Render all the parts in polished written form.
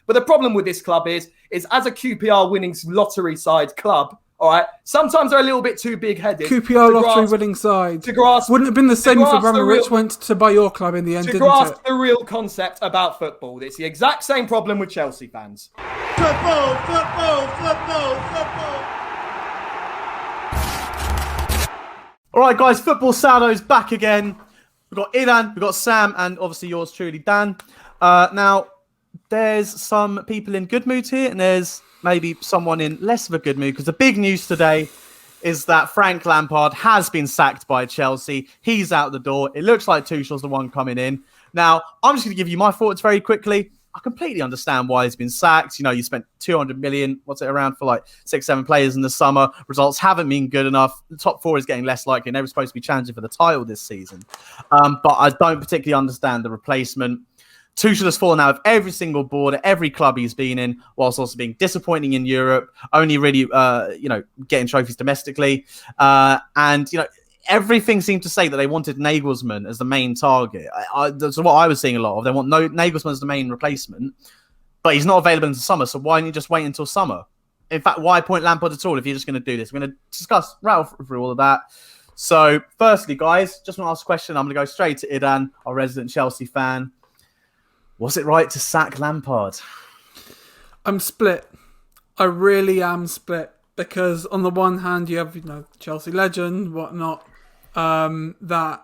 But the problem with this club is as a QPR winning lottery side club, all right, sometimes they're a little bit too big-headed. QPR lottery winning side. Wouldn't have been the same if Abramovich went to buy your club in the end, didn't it? To grasp the real concept about football. It's the exact same problem with Chelsea fans. Football, football, football, football. All right, guys, Football Saddos back again. We've got Idan, we've got Sam, and obviously yours truly, Dan. Now, there's some people in good mood here, and there's maybe someone in less of a good mood, because the big news today is that Frank Lampard has been sacked by Chelsea. He's out the door. It looks like Tuchel's the one coming in. Now, I'm just going to give you my thoughts very quickly. I completely understand why he's been sacked. You know, you spent 200 million, what's it, around for like 6-7 players in the summer. Results haven't been good enough. The top four is getting less likely, and they were supposed to be challenging for the title this season. But I don't particularly understand the replacement. Tuchel has fallen out of every single board at every club he's been in, whilst also being disappointing in Europe, only really, getting trophies domestically. And everything seemed to say that they wanted Nagelsmann as the main target. That's what I was seeing a lot of. They want Nagelsmann as the main replacement, but he's not available until summer, so why don't you just wait until summer? In fact, why appoint Lampard at all if you're just going to do this? We're going to rattle through all of that. So, firstly, guys, just want to ask a question. I'm going to go straight to Idan, our resident Chelsea fan. Was it right to sack Lampard? I'm split. I really am split. Because on the one hand, you have, Chelsea legend, whatnot, that,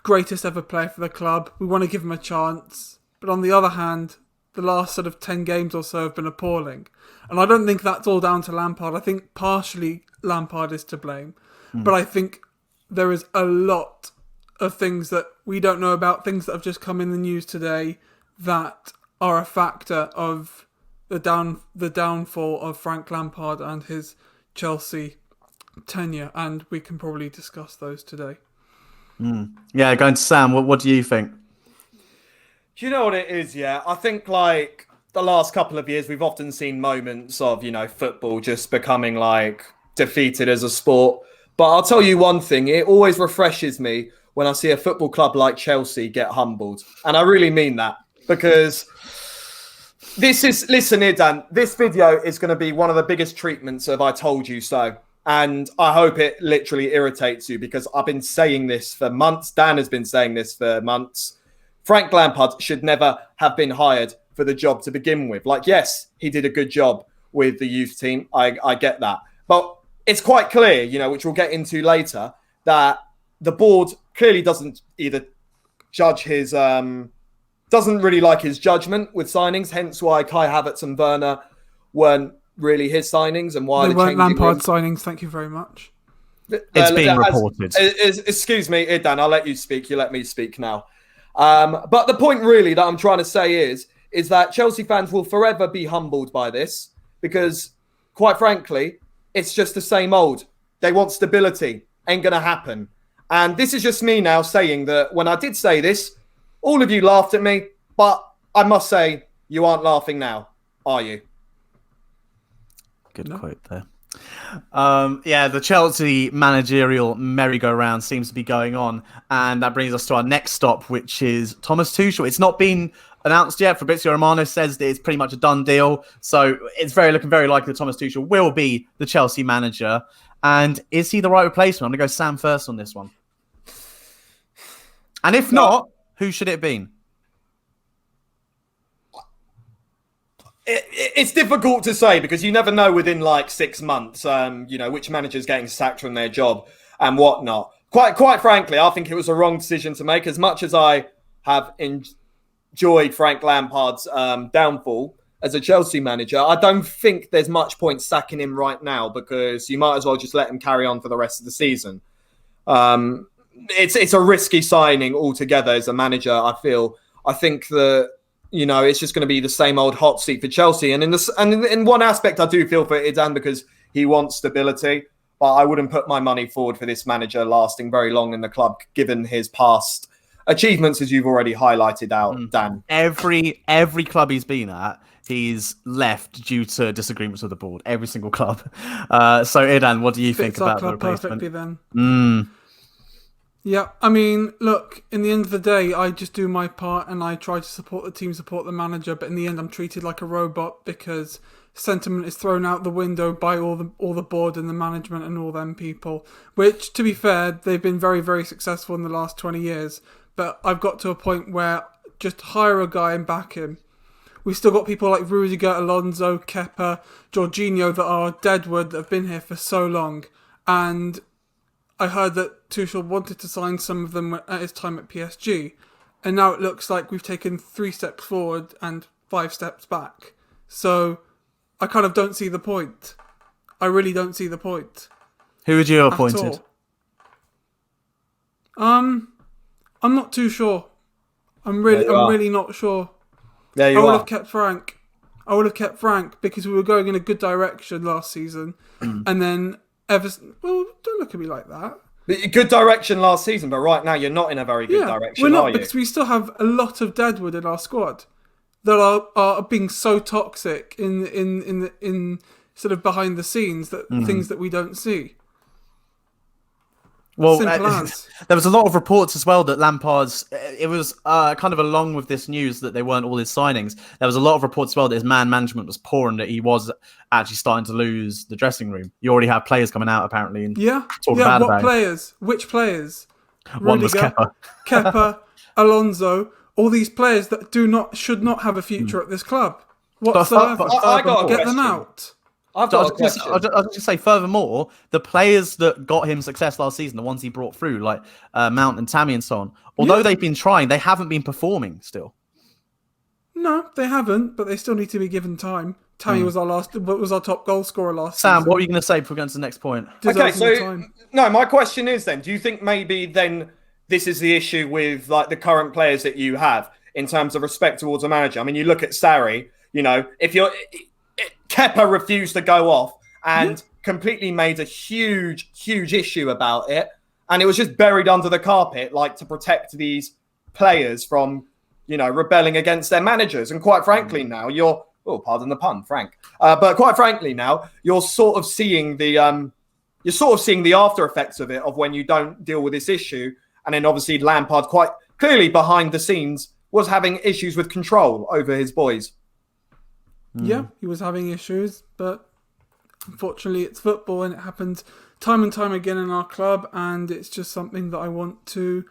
greatest ever player for the club. We want to give him a chance. But on the other hand, the last sort of 10 games or so have been appalling. And I don't think that's all down to Lampard. I think partially Lampard is to blame. But I think there is a lot of things that we don't know about, things that have just come in the news today that are a factor of the downfall of Frank Lampard and his Chelsea tenure, and we can probably discuss those today. Yeah, going to Sam, what do you think? Do you know what it is, yeah? I think, like, the last couple of years, we've often seen moments of, football just becoming, like, defeated as a sport. But I'll tell you one thing, it always refreshes me when I see a football club like Chelsea get humbled. And I really mean that, because listen here, Dan, this video is going to be one of the biggest treatments of I told you so. And I hope it literally irritates you, because I've been saying this for months. Dan has been saying this for months. Frank Lampard should never have been hired for the job to begin with. Like, yes, he did a good job with the youth team. I get that. But it's quite clear, which we'll get into later, that the board clearly doesn't either judge his, doesn't really like his judgment with signings, hence why Kai Havertz and Werner weren't really his signings, and why they weren't Lampard signings. Thank you very much. It's being reported. Excuse me, Idan, I'll let you speak. You let me speak now. But the point really that I'm trying to say is that Chelsea fans will forever be humbled by this, because, quite frankly, it's just the same old. They want stability. Ain't going to happen. And this is just me now saying that when I did say this, all of you laughed at me, but I must say, you aren't laughing now, are you? Good quote there. The Chelsea managerial merry-go-round seems to be going on, and that brings us to our next stop, which is Thomas Tuchel. It's not been announced yet. Fabrizio Romano says that it's pretty much a done deal, so it's looking very likely that Thomas Tuchel will be the Chelsea manager. And is he the right replacement? I'm going to go Sam first on this one. And if not, who should it have been? It's difficult to say, because you never know within like 6 months, which manager's getting sacked from their job and whatnot. Quite frankly, I think it was a wrong decision to make. As much as I have enjoyed Frank Lampard's downfall as a Chelsea manager, I don't think there's much point sacking him right now, because you might as well just let him carry on for the rest of the season. It's a risky signing altogether as a manager, I feel. I think that, it's just going to be the same old hot seat for Chelsea. And in one aspect, I do feel for Idan, because he wants stability. But I wouldn't put my money forward for this manager lasting very long in the club, given his past achievements, as you've already highlighted out, Dan. Every club he's been at, he's left due to disagreements with the board. Every single club. So, Idan, what do you think about the replacement? Perfectly then. Yeah, I mean, look, in the end of the day, I just do my part and I try to support the team, support the manager, but in the end I'm treated like a robot because sentiment is thrown out the window by all the board and the management and all them people, which, to be fair, they've been very, very successful in the last 20 years, but I've got to a point where just hire a guy and back him. We've still got people like Rudiger, Alonso, Kepa, Jorginho that are deadwood that have been here for so long, and I heard that Tuchel wanted to sign some of them at his time at PSG, and now it looks like we've taken 3 steps forward and 5 steps back. So I kind of don't see the point. I really don't see the point. Who would you have appointed? I'm not too sure. I'm really not sure. There you I would are. have kept Frank. I would have kept Frank because we were going in a good direction last season, and then Everton. Well, don't look at me like that. Good direction last season, but right now you're not in a very good direction, we're not, are you? because we still have a lot of deadwood in our squad that are being so toxic in sort of behind the scenes that things that we don't see. Well, Simple as. there was a lot of reports as well that Lampard's. It was kind of along with this news that they weren't all his signings. There was a lot of reports as well that his man management was poor and that he was actually starting to lose the dressing room. You already have players coming out apparently and talking bad about players? Which players? One was Rudiger, Kepa, Alonso. All these players that should not have a future at this club whatsoever. I got a Get question. them out. I've got a question. I was just to say, furthermore, the players that got him success last season, the ones he brought through, like Mount and Tammy and so on, although they've been trying, they haven't been performing still. No, they haven't, but they still need to be given time. Tammy was our top goal scorer last Sam, season. what are you going to say before we go on to the next point? Okay, so no, my question is then, do you think maybe then this is the issue with like the current players that you have in terms of respect towards a manager? I mean, you look at Sarri, if you're Kepa refused to go off and completely made a huge, huge issue about it. And it was just buried under the carpet, like to protect these players from, rebelling against their managers. And quite frankly, now pardon the pun, Frank. But quite frankly, now you're sort of seeing the after effects of it, of when you don't deal with this issue. And then obviously Lampard quite clearly behind the scenes was having issues with control over his boys. Yeah, he was having issues, but unfortunately it's football and it happens time and time again in our club, and it's just something that I want to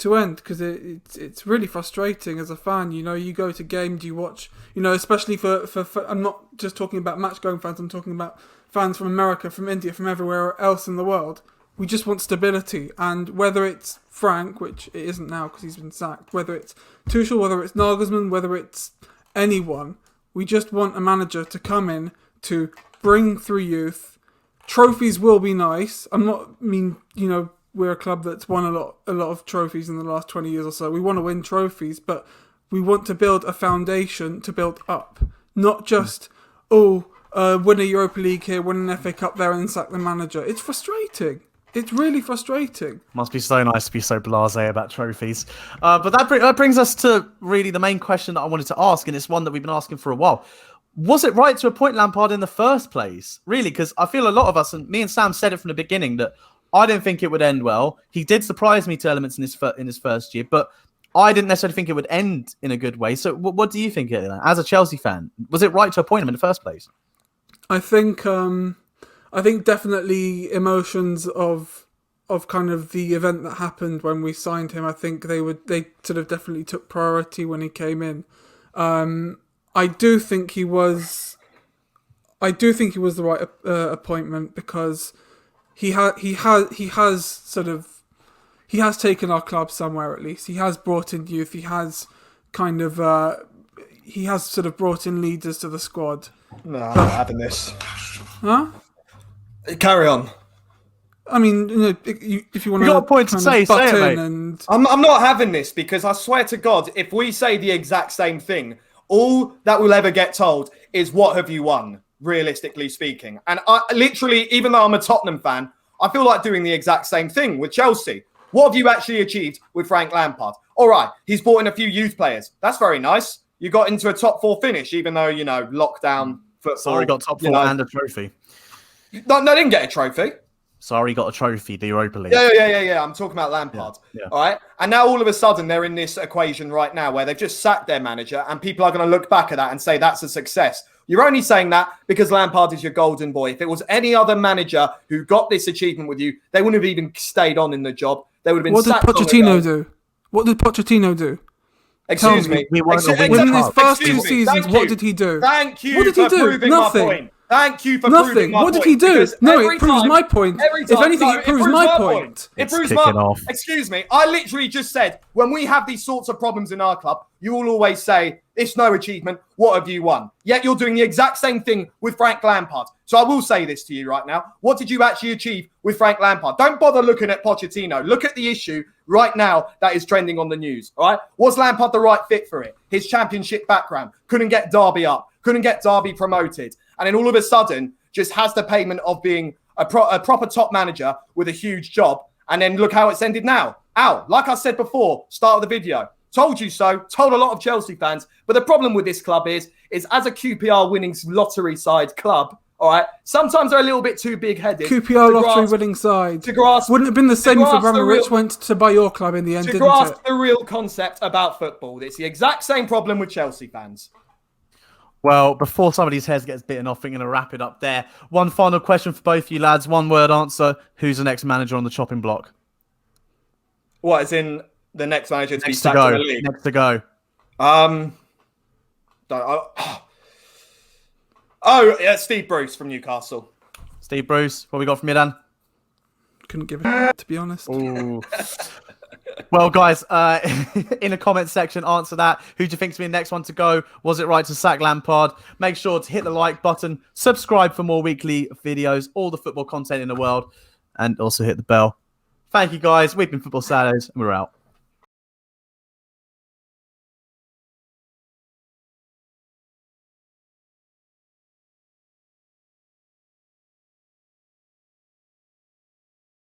end because it's really frustrating as a fan. You go to games, you watch, especially for I'm not just talking about match-going fans, I'm talking about fans from America, from India, from everywhere else in the world. We just want stability, and whether it's Frank, which it isn't now because he's been sacked, whether it's Tuchel, whether it's Nagelsmann, whether it's anyone, we just want a manager to come in to bring through youth. Trophies will be nice. We're a club that's won a lot of trophies in the last 20 years or so. We want to win trophies, but we want to build a foundation to build up. Not just, win a Europa League here, win an FA Cup there and sack the manager. It's frustrating. It's really frustrating. Must be so nice to be so blasé about trophies. But that brings us to really the main question that I wanted to ask, and it's one that we've been asking for a while. Was it right to appoint Lampard in the first place? Really, because I feel a lot of us, and me and Sam said it from the beginning, that I didn't think it would end well. He did surprise me to elements in his first year, but I didn't necessarily think it would end in a good way. So what do you think, Idan? As a Chelsea fan, was it right to appoint him in the first place? I think definitely emotions of kind of the event that happened when we signed him. I think they sort of definitely took priority when he came in. I do think he was the right appointment because he has taken our club somewhere at least. He has brought in youth. He has kind of sort of brought in leaders to the squad. No, I'm not having this. Huh? Carry on. I mean, if you want You got a point to say it, mate. And I'm not having this because I swear to God, if we say the exact same thing, all that we'll ever get told is what have you won, realistically speaking. And I literally, even though I'm a Tottenham fan, I feel like doing the exact same thing with Chelsea. What have you actually achieved with Frank Lampard? All right, he's brought in a few youth players. That's very nice. You got into a top 4 finish, even though, lockdown football. Sorry, got top 4 and a trophy. No, they didn't get a trophy. Sorry, got a trophy, the Europa League. Yeah. I'm talking about Lampard. Yeah. All right. And now all of a sudden they're in this equation right now where they've just sacked their manager and people are going to look back at that and say that's a success. You're only saying that because Lampard is your golden boy. If it was any other manager who got this achievement with you, they wouldn't have even stayed on in the job. They would have been What did sacked. Pochettino do? What did Pochettino do? Excuse me. We won the Within Cup. his first two Excuse me. seasons, Thank what you. did he do? Thank you What did he for do? proving Nothing. my point. Thank you for proving Nothing. my What point. did he do? Because No, every it proves time- my point. every If time- anything, no, it proves my point. It It's proves kicking my off. Excuse me. I literally just said, when we have these sorts of problems in our club, you will always say, it's no achievement. What have you won? Yet you're doing the exact same thing with Frank Lampard. So I will say this to you right now. What did you actually achieve with Frank Lampard? Don't bother looking at Pochettino. Look at the issue right now that is trending on the news. All right. Was Lampard the right fit for it? His championship background. Couldn't get Derby up. Couldn't get Derby promoted. And then all of a sudden, just has the payment of being a proper top manager with a huge job. And then look how it's ended now. Ow, like I said before, start of the video. Told you so. Told a lot of Chelsea fans. But the problem with this club is as a QPR winning lottery side club, all right, sometimes they're a little bit too big-headed. QPR lottery winning side. To grasp, Wouldn't have been the same if grasp the Abramovich real- went to buy your club in the end, to didn't grasp it? the real concept about football. It's the exact same problem with Chelsea fans. Well, before somebody's head gets bitten off, I'm going to wrap it up there. One final question for both you lads. One word answer. Who's the next manager on the chopping block? What, as in the next manager to be Next to sacked in go. the league? Next to go. Steve Bruce from Newcastle. Steve Bruce, what we got from you, Dan? Couldn't give it, to be honest. Ooh. Well, guys, in the comment section, answer that. Who do you think's been the next one to go? Was it right to sack Lampard? Make sure to hit the like button, subscribe for more weekly videos, all the football content in the world, and also hit the bell. Thank you, guys. We've been Football Saddos, and we're out.